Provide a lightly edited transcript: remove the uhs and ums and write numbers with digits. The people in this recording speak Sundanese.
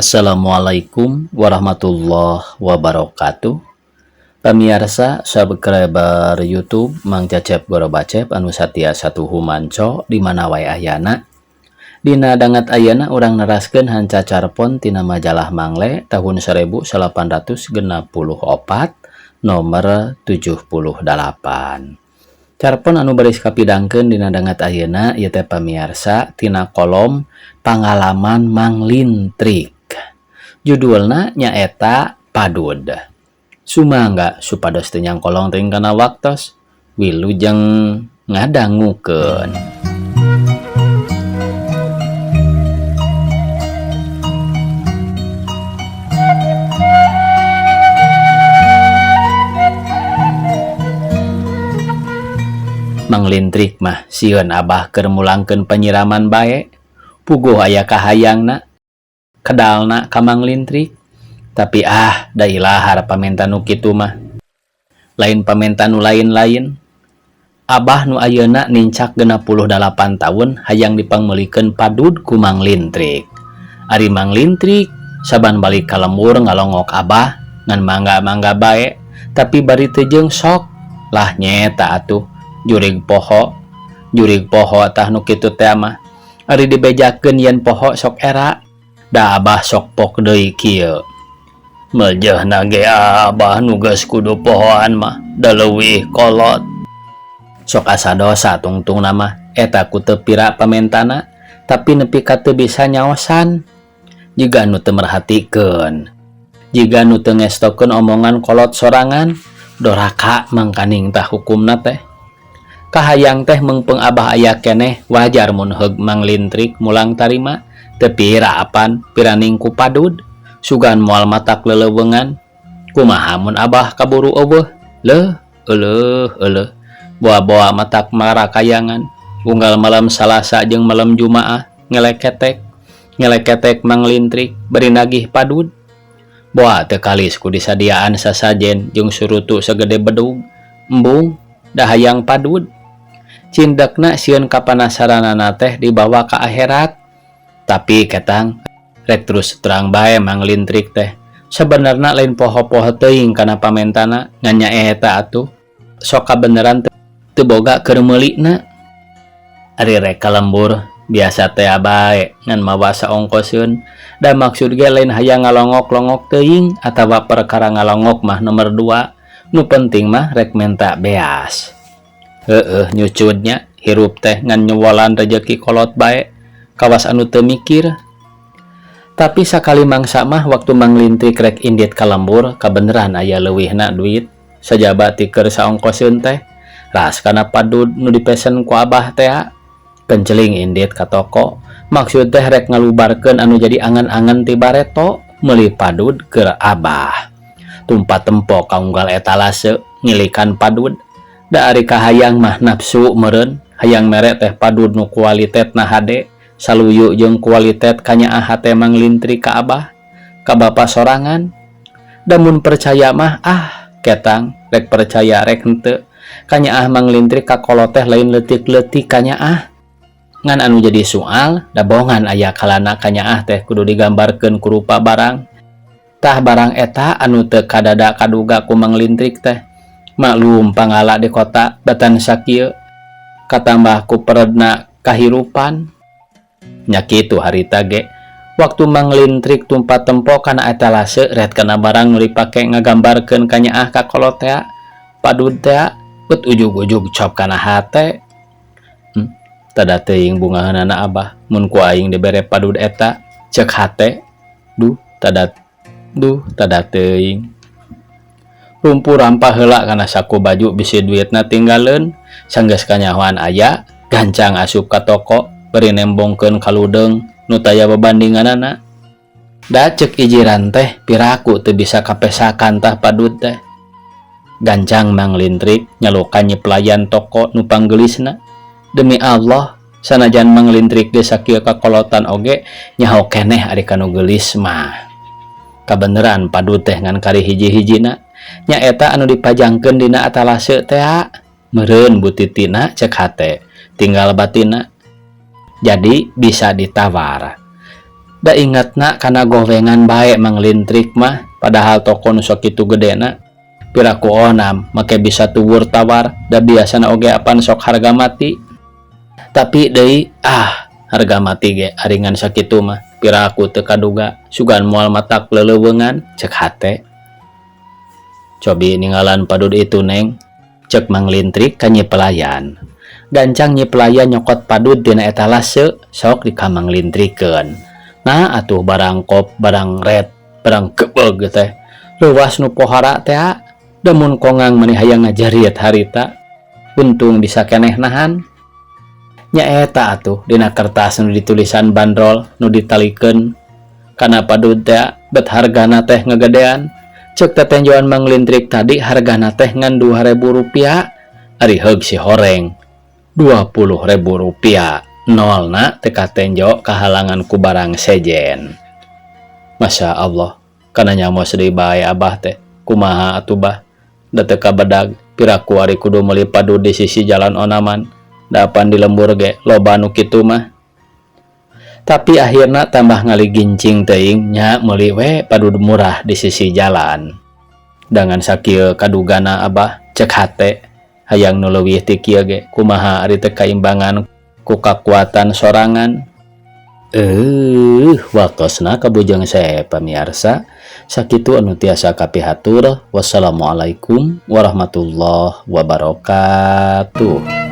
Assalamualaikum warahmatullahi wabarakatuh. Pemirsa subscriber YouTube Mang Cecep Gorobacep anu satia satuhu manco di mana wae ayana. Dina dangat ayana urang neraskeun hanca carpon tina majalah Mangle tahun 1864 nomor 78. Carpon anu baris kapidangkeun dina dangat ayeuna ieu teh pamirsa tina kolom pangalaman Mang Lintrik. Judulna nyaeta Padud. Sumangga supados teu nyangkolong teuing kana waktos, wilujeng ngadangukeun. Mang Lintrik mah sieun Abah keur mulangkeun penyiraman bae, puguh aya kahayangna kedalna ka Mang Lintrik. Tapi da ilahar pamenta nu kitu mah. Lain pamenta nu lain-lain. Abah nu ayeuna nincak 68 tahun hayang dipangmeulikeun padud ku Mang Lintrik. Ari Mang Lintrik saban balik ka lembur ngalongok Abah ngan mangga-mangga bae, tapi bari teu jeung sok lah nyeta atuh jurig poho tah nu kitu teh mah. Ari dibejakeun yen poho sok era, da Abah sok pok deui kieu. Meujeuhna ge Abah nu geus kudu pohoan mah da leuwih kolot. Sok asa dosa tungtungna mah eta ku teu pira pamentana, tapi nepi ka teu bisa nyaosan. Jiga nu teu merhatikeun, jiga nu teu ngestokeun omongan kolot sorangan, doraka mangkaning tah hukumna teh. Kahayang teh meungpeung Abah aya keneh wajar mun heug Mang Lintrik mulang tarima teu pira apan piraning ku padud sugan moal matak leleuweungan. Kumaha mun Abah kaburu eueuh? Euleuh boa-boa matak marakayangan unggal malam Salasa jeung malam Jumaah ngeleketek Mang Lintrik beri nagih padud. Boa teu kalis ku disadiaan sasajen jeung surutu sagede bedug embung da hayang padud. Cindekna sieun kapanasaranana teh dibawa ka akhirat. Tapi ketang rek terus terang bae Mang Lintrik teh sabenerna lain poho-poho teuing kana pamentana ngan nyaeta atuh sok kabeneran teu boga keur meulikna. Ari rek ka lembur biasa teh bae ngan mawa saongkoseun, da maksud ge lain hayang ngalongok-longok teuing atawa perkara ngalongok mah nomor 2, nu penting mah rek menta beas. Nyucudnya hirup teh ngan nyuwolan rejeki kolot bae kawas anu teu mikir. Tapi sakali mangsa mah waktu Mang Lintrik rek indit ka lembur kabeneran aya leuwihna duit sajaba ti keur saongkoseun teh ras kana padud nu dipesen ku Abah teh kenceling indit ka toko, maksud teh rek ngalubarkeun anu jadi angan-angan ti bareto meuli padud keur Abah. Tumpat tempo kaunggal etalase ngilikan padud, da ari kahayang mah nafsu meureun hayang mere teh padud nu kualitetna hade saluyu jeung kualitet kanyaah hate Mang Lintrik ka Abah ka bapa sorangan. Da mun percaya mah ketang rek percaya rek henteu kanyaah Mang Lintrik ka kolot teh lain leutik-leutik kanyaah. Ngan anu jadi soal da bohongan aya kalana kanyaah teh kudu digambarkeun ku rupa barang. Tah barang eta anu teu kadada kaduga ku Mang Lintrik teh. Maklum pangala di kota batan sakieu katambah ku peredna kahirupan. Nya kitu harita ge waktu Mang Lintrik tumpat tempo kana etalase ret kana barang nu dipake ngagambarkeun kanyaah ka kolot teh padud teh bet ujug-ujug cop kana hate. Tada teuing bungaheunana Abah mun ku aing dibere padud eta ceuk hate. Tada teuing. Rumpu rampah heula kana saku baju bisi duitna tinggaleun, sanggeus kanyahoan aya gancang asup ka toko beri nembongkeun kaludeung nu taya babandinganana. Da ceuk ijiran teh piraku teu bisa kapesakan tah padud teh. Gancang Mang Lintrik nyalukan pelayan toko nu panggelisna. Demi Allah sanajan Mang Lintrik ge sakieu kakolotan oge nyaho keneh ari kanu geulis mah. Kabeneran padud teh ngan kari hiji-hijina nyaeta anu dipajangkeun dina atalase teh meureun butitina ceuk hate tinggal batina. Jadi bisa ditawar. Da ingat nak karena gowengan baik manglintrik mah padahal toko nu sakitu gedena piraku onam make bisa tuwur tawar da biasana oge apan sok harga mati tapi deui harga mati ge aringan sakitu mah piraku teu kaduga sugan moal matak leuleungan cek hate cobi ninggalan padud itu neng cek manglintrik ka nyi pelayan gancang nyi pelayan nyokot padud dina etalase sok dikamanglintrikeun nah atuh barang kop barang red barang kebeug teh luas nu pohara teh damun kongang maneh hayang ngajariet harita untung bisa keneh nahan nyaeta atuh dina kertas nu ditulisan bandrol nu ditalikeun kana padud teh bet hargana teh ngagedean cek tetenjoan manglintrik tadi hargana teh ngan 2.000 rupiah ari heug si horeng 20.000 rupiah nolna teka tenjo kahalangan ku barang sejen. Masya Allah kana nyamo sedih bae abah teh kumaha atuh bah da teu kabadag piraku ari kudu meuli padud di sisi jalan onaman dapan di lembur ge loba nu kitu mah tapi akhirna tambah ngali gincing teuing nya meuli we padud murah di sisi jalan dengan sakieu kadugana abah cek hate hayang nu leuwih ti kieu ge kumaha ari teu kaimbangan ku kakuatan sorangan wakosna kabujang saya pamirsa sakitu anu tiasa kapihatur wassalamualaikum warahmatullahi wabarakatuh.